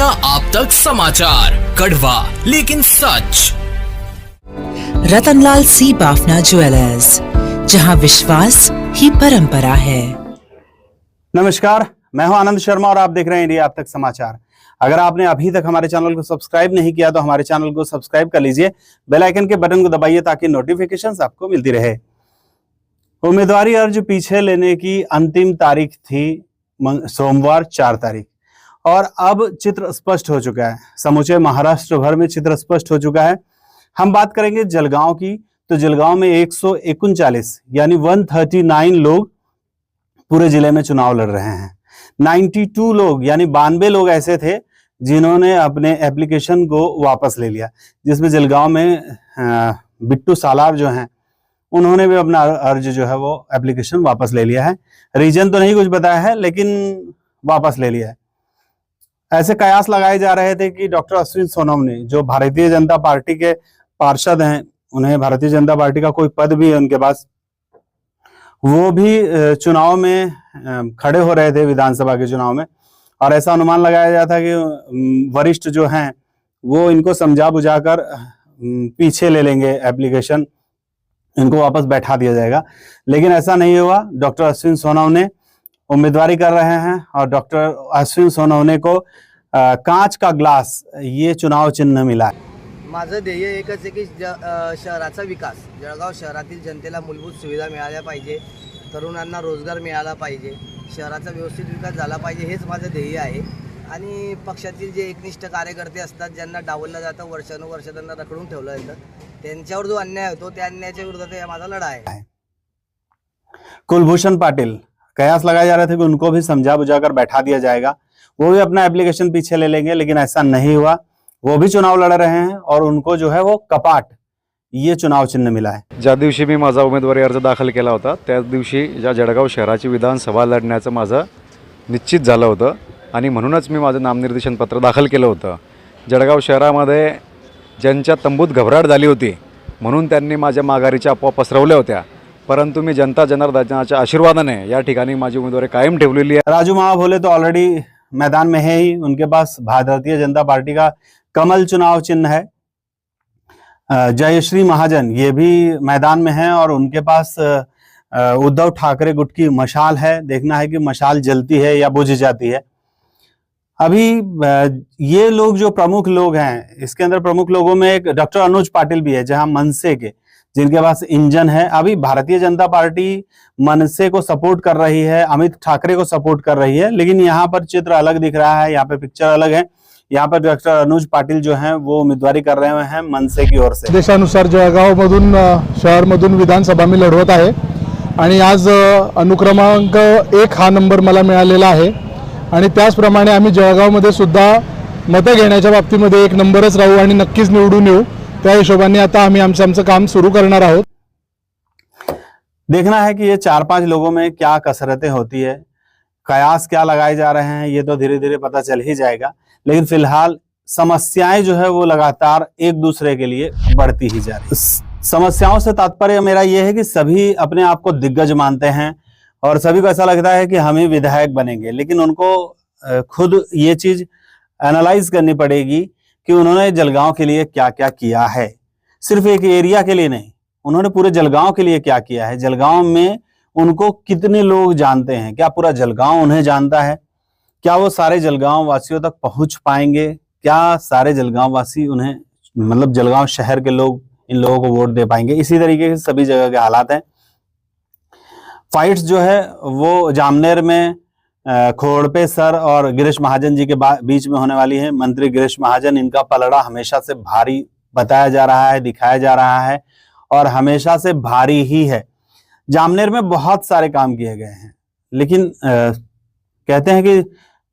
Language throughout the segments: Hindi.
इंडिया आप तक समाचार, कड़वा लेकिन सच। रतनलाल सी बाफना ज्वेलर्स, जहां विश्वास ही परंपरा है। नमस्कार, मैं हूं आनंद शर्मा और आप देख रहे हैं इंडिया आप तक समाचार। अगर आपने अभी तक हमारे चैनल को सब्सक्राइब नहीं किया तो हमारे चैनल को सब्सक्राइब कर लीजिए, बेल आइकन के बटन को दबाइए ताकि नोटिफिकेशंस आपको मिलती रहे। उम्मीदवारी अर्ज पीछे लेने की अंतिम तारीख थी सोमवार 4 तारीख, और अब चित्र स्पष्ट हो चुका है। समूचे महाराष्ट्र भर में चित्र स्पष्ट हो चुका है। हम बात करेंगे जलगांव की, तो जलगांव में 139 यानी 139 लोग पूरे जिले में चुनाव लड़ रहे हैं। 92 लोग यानी 92 लोग ऐसे थे जिन्होंने अपने एप्लीकेशन को वापस ले लिया, जिसमें जलगांव में बिट्टू सालार जो हैं उन्होंने भी अपना अर्ज जो है वो एप्लीकेशन वापस ले लिया है। रीजन तो नहीं कुछ बताया है, लेकिन वापस ले लिया है। ऐसे कयास लगाए जा रहे थे कि डॉक्टर अश्विन सोनम ने, जो भारतीय जनता पार्टी के पार्षद हैं, उन्हें भारतीय जनता पार्टी का कोई पद भी है उनके पास, वो भी चुनाव में खड़े हो रहे थे विधानसभा के चुनाव में, और ऐसा अनुमान लगाया जाता कि वरिष्ठ जो हैं वो इनको समझा बुझाकर पीछे ले लेंगे एप्लीकेशन, इनको वापस बैठा दिया जाएगा। लेकिन ऐसा नहीं हुआ। डॉक्टर अश्विन सोनवने उम्मीदवारी कर रहे हैं और डॉक्टर अश्विन सोनवने को कांच का ग्लास ये चुनाव चिन्ह मिला है। माझं ध्येय एकच आहे की शहराचा विकास, जळगाव शहरातील जनतेला मूलभूत सुविधा मिळाल्या पाहिजे, तरुणांना रोजगार मिळाला पाहिजे, शहराचा व्यवस्थित विकास झाला पाहिजे, हेच माझं ध्येय आहे। आणि पक्षातील जे एकनिष्ठ कार्यकर्ते असतात, ज्यांना डावललं जातं, वर्षानुवर्ष त्यांना रखडून ठेवलं जातं, त्यांच्यावर जो अन्याय होतो त्या अन्यायाच्या विरोधात माझा लढा आहे। कुलभूषण पाटिल, कयास लगाए जा रहे थे कि उनको भी समझा बुझाकर बैठा दिया जाएगा, वो भी अपना एप्लीकेशन पीछे ले लेंगे, लेकिन ऐसा नहीं हुआ। वो भी चुनाव लड़ रहे हैं और उनको जो है वो कपाट ये चुनाव चिन्ह मिला है। ज्या दिवशी मी माझा उमेदवारी अर्ज दाखल केला होता त्याच दिवशी ज्या जळगाव शहराची विधानसभा लढण्याचं माझं निश्चित झालं होतं आणि म्हणूनच मी माझं नामनिर्देशन पत्र दाखल केलं होतं। जळगाव शहरामध्ये ज्यांच्या तंबूत घबराट झाली होती म्हणून त्यांनी माझ्या माघारीच्या अफवा पसरवल्या होत्या, परंतु मी जनता जनार्दनाच्या आशीर्वादाने या ठिकाणी माझी उमेदवारी कायम ठेवलेली आहे। राजू महाभोले तो ऑलरेडी मैदान में है ही, उनके पास भारतीय जनता पार्टी का कमल चुनाव चिन्ह है। जयश्री महाजन ये भी मैदान में है और उनके पास उद्धव ठाकरे गुट की मशाल है। देखना है कि मशाल जलती है या बुझ जाती है। अभी ये लोग जो प्रमुख लोग हैं, इसके अंदर प्रमुख लोगों में एक डॉक्टर अनुज पाटिल भी है, जहां मनसे के, जिनके पास इंजन है। अभी भारतीय जनता पार्टी मनसे को सपोर्ट कर रही है, अमित ठाकरे को सपोर्ट कर रही है, लेकिन यहाँ पर चित्र अलग दिख रहा है, यहाँ पे पिक्चर अलग है। यहाँ पर डॉक्टर अनुज पाटिल जो हैं वो उम्मीदवारी कर रहे हैं मनसे की ओर से। देशानुसार जळगाव मधून शहर मधून विधानसभा मी लढवत आहे आणि आज अनुक्रमांक 1 हा नंबर मला मिळालेला आहे आणि त्याचप्रमाणे आम्ही जळगाव मध्ये सुद्धा मतं घेण्याच्या बाबतीमध्ये 1 नंबरच राहू आणि नक्कीच निवडून येऊ। त्या हिशोबाने आता आम्ही आमचं काम सुरू करणार आहोत। देखना है कि ये 4-5 लोगों में क्या कसरतें होती है, कयास क्या लगाए जा रहे हैं, ये तो धीरे धीरे पता चल ही जाएगा। लेकिन फिलहाल समस्याएं जो है वो लगातार एक दूसरे के लिए बढ़ती ही जा रही। समस्याओं से तात्पर्य मेरा ये है कि सभी अपने आप को दिग्गज मानते हैं और सभी को ऐसा लगता है कि हम ही विधायक बनेंगे, लेकिन उनको खुद ये चीज एनालाइज करनी पड़ेगी कि उन्होंने जलगांव के लिए क्या क्या किया है। सिर्फ एक एरिया के लिए नहीं, उन्होंने पूरे जलगांव के लिए क्या किया है। जलगांव में उनको कितने लोग जानते हैं, क्या पूरा जलगांव उन्हें जानता है, क्या वो सारे जलगांव वासियों तक पहुंच पाएंगे, क्या सारे जलगांव वासी उन्हें, मतलब जलगांव शहर के लोग इन लोगों को वोट दे पाएंगे। इसी तरीके से सभी जगह के हालात हैं। फाइट्स जो है वो जामनेर में खोड़पे सर और गिरीश महाजन जी के बीच में होने वाली है। मंत्री गिरीश महाजन, इनका पलड़ा हमेशा से भारी बताया जा रहा है, दिखाया जा रहा है और हमेशा से भारी ही है। जामनेर में बहुत सारे काम किए गए हैं, लेकिन कहते हैं कि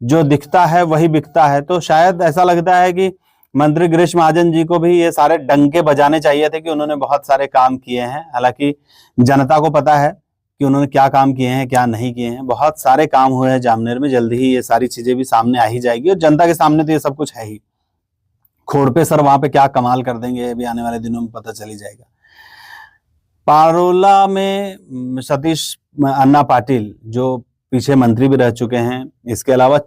जो दिखता है वही बिकता है, तो शायद ऐसा लगता है कि मंत्री गिरीश महाजन जी को भी ये सारे डंके बजाने चाहिए थे कि उन्होंने बहुत सारे काम किए हैं। हालांकि जनता को पता है कि उन्होंने क्या काम किए हैं, क्या नहीं किए हैं। बहुत सारे काम हुए हैं जामनेर में, जल्दी ही ये सारी चीजें भी सामने आ ही जाएगी और जनता के सामने तो ये सब कुछ है ही। खोड़पे सर वहां पे क्या कमाल कर देंगे ये भी आने वाले दिनों में पता चल ही जाएगा। पारोला में सतीश अन्ना पाटिल जो पीछे मंत्री भी रह चुके हैं, इसके अलावा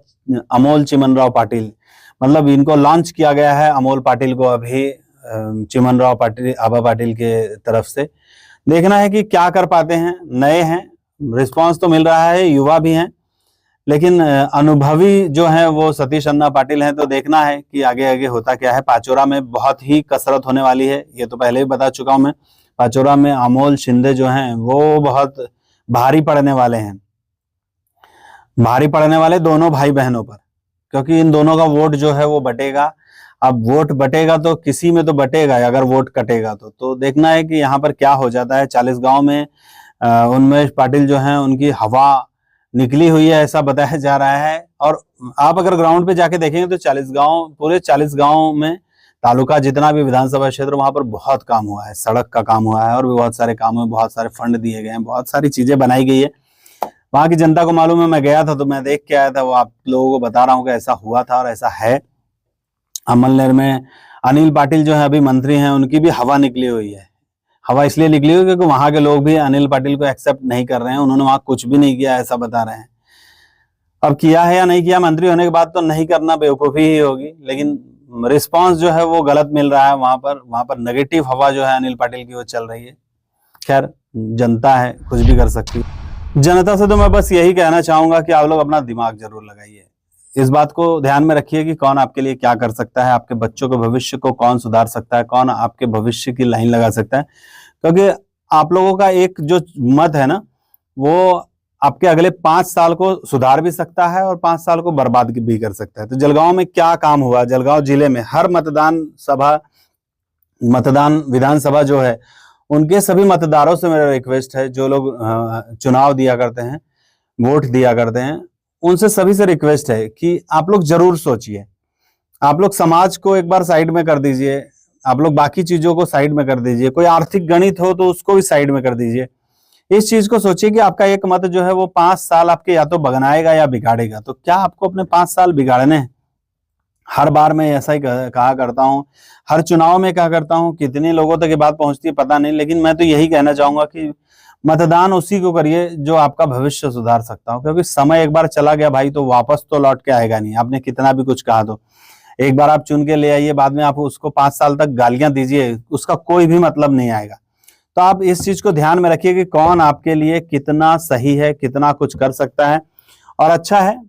अमोल चिमनराव पाटिल, मतलब इनको लॉन्च किया गया है अमोल पाटिल को अभी चिमनराव पाटिल आबा पाटिल के तरफ से। देखना है कि क्या कर पाते हैं, नए हैं, रिस्पांस तो मिल रहा है, युवा भी हैं, लेकिन अनुभवी जो है वो सतीश अन्ना पाटिल हैं। तो देखना है कि आगे आगे होता क्या है। पाचोरा में बहुत ही कसरत होने वाली है, ये तो पहले ही बता चुका हूं मैं। पाचोरा में अमोल शिंदे जो हैं वो बहुत भारी पड़ने वाले हैं, भारी पड़ने वाले दोनों भाई बहनों पर, क्योंकि इन दोनों का वोट जो है वो बटेगा। अब वोट बटेगा तो किसी में तो बटेगा, अगर वोट कटेगा तो देखना है कि यहाँ पर क्या हो जाता है। 40 गांव में उन्मेष पाटिल जो हैं उनकी हवा निकली हुई है ऐसा बताया जा रहा है। और आप अगर ग्राउंड पे जाके देखेंगे तो 40 गांव, पूरे 40 गांव में तालुका जितना भी विधानसभा क्षेत्र, वहां पर बहुत काम हुआ है, सड़क का काम हुआ है और भी बहुत सारे काम हुए, बहुत सारे फंड दिए गए हैं, बहुत सारी चीजें बनाई गई है। वहां की जनता को मालूम है, मैं गया था तो मैं देख के आया था, वो आप लोगों को बता रहा हूँ कि ऐसा हुआ था और ऐसा है। अमलनेर में अनिल पाटिल जो है अभी मंत्री हैं, उनकी भी हवा निकली हुई है। हवा इसलिए निकली हुई क्योंकि वहां के लोग भी अनिल पाटिल को एक्सेप्ट नहीं कर रहे हैं, उन्होंने वहां कुछ भी नहीं किया ऐसा बता रहे हैं। अब किया है या नहीं किया, मंत्री होने के बाद तो नहीं करना बेवकूफी ही होगी, लेकिन रिस्पांस जो है वो गलत मिल रहा है। वहां पर नेगेटिव हवा जो है अनिल पाटिल की वो चल रही है। खैर, जनता है, कुछ भी कर सकती है। जनता से तो मैं बस यही कहना चाहूंगा कि आप लोग अपना दिमाग जरूर लगाइए, इस बात को ध्यान में रखिए कि कौन आपके लिए क्या कर सकता है, आपके बच्चों के भविष्य को कौन सुधार सकता है, कौन आपके भविष्य की लाइन लगा सकता है। क्योंकि आप लोगों का एक जो मत है ना, वो आपके अगले 5 साल को सुधार भी सकता है और 5 साल को बर्बाद भी कर सकता है। तो जलगांव में क्या काम हुआ, जलगांव जिले में हर मतदान विधानसभा जो है, उनके सभी मतदारों से मेरा रिक्वेस्ट है, जो लोग चुनाव दिया करते हैं, वोट दिया करते हैं, उनसे सभी से रिक्वेस्ट है कि आप लोग जरूर सोचिए। आप लोग समाज को एक बार साइड में कर दीजिए, आप लोग बाकी चीजों को साइड में कर दीजिए, कोई आर्थिक गणित हो तो उसको भी साइड में कर दीजिए। इस चीज को सोचिए कि आपका एक मत जो है वो 5 साल आपके या तो बनाएगा या बिगाड़ेगा। तो क्या आपको अपने 5 साल बिगाड़ने हैं? हर बार मैं ऐसा ही कहा करता हूँ, हर चुनाव में कहा करता हूँ, कितने लोगों तक ये बात पहुंचती है पता नहीं, लेकिन मैं तो यही कहना चाहूंगा कि मतदान उसी को करिए जो आपका भविष्य सुधार सकता हो। क्योंकि समय एक बार चला गया भाई, तो वापस तो लौट के आएगा नहीं। आपने कितना भी कुछ कहा तो एक बार आप चुन के ले आइए, बाद में आप उसको 5 साल तक गालियां दीजिए, उसका कोई भी मतलब नहीं आएगा। तो आप इस चीज को ध्यान में रखिए कि कौन आपके लिए कितना सही है, कितना कुछ कर सकता है और अच्छा है।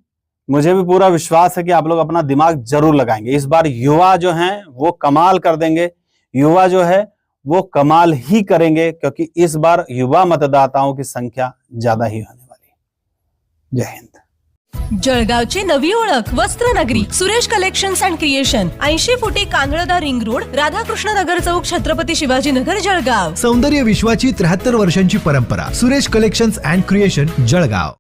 मुझे भी पूरा विश्वास है कि आप लोग अपना दिमाग जरूर लगाएंगे। इस बार युवा जो हैं वो कमाल कर देंगे, युवा जो है वो कमाल ही करेंगे, क्योंकि इस बार युवा मतदाताओं की संख्या ज्यादा ही होने वाली है। जय हिंद। जळगावची नवी ओळख वस्त्रनगरी सुरेश कलेक्शन्स अँड क्रिएशन 80 फुटी कांगळदा रिंग रोड राधाकृष्ण नगर चौक छत्रपती शिवाजी नगर जळगाव। सौंदर्य विश्वाची 73 वर्षांची परंपरा Suresh collections and creation Jalgaon.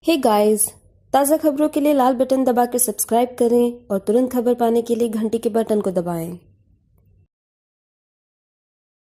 Hey guys, ताज़ा खबरों के लिए लाल बटन दबाकर सब्सक्राइब करें और तुरंत खबर पाने के लिए घंटी के बटन को दबाएं।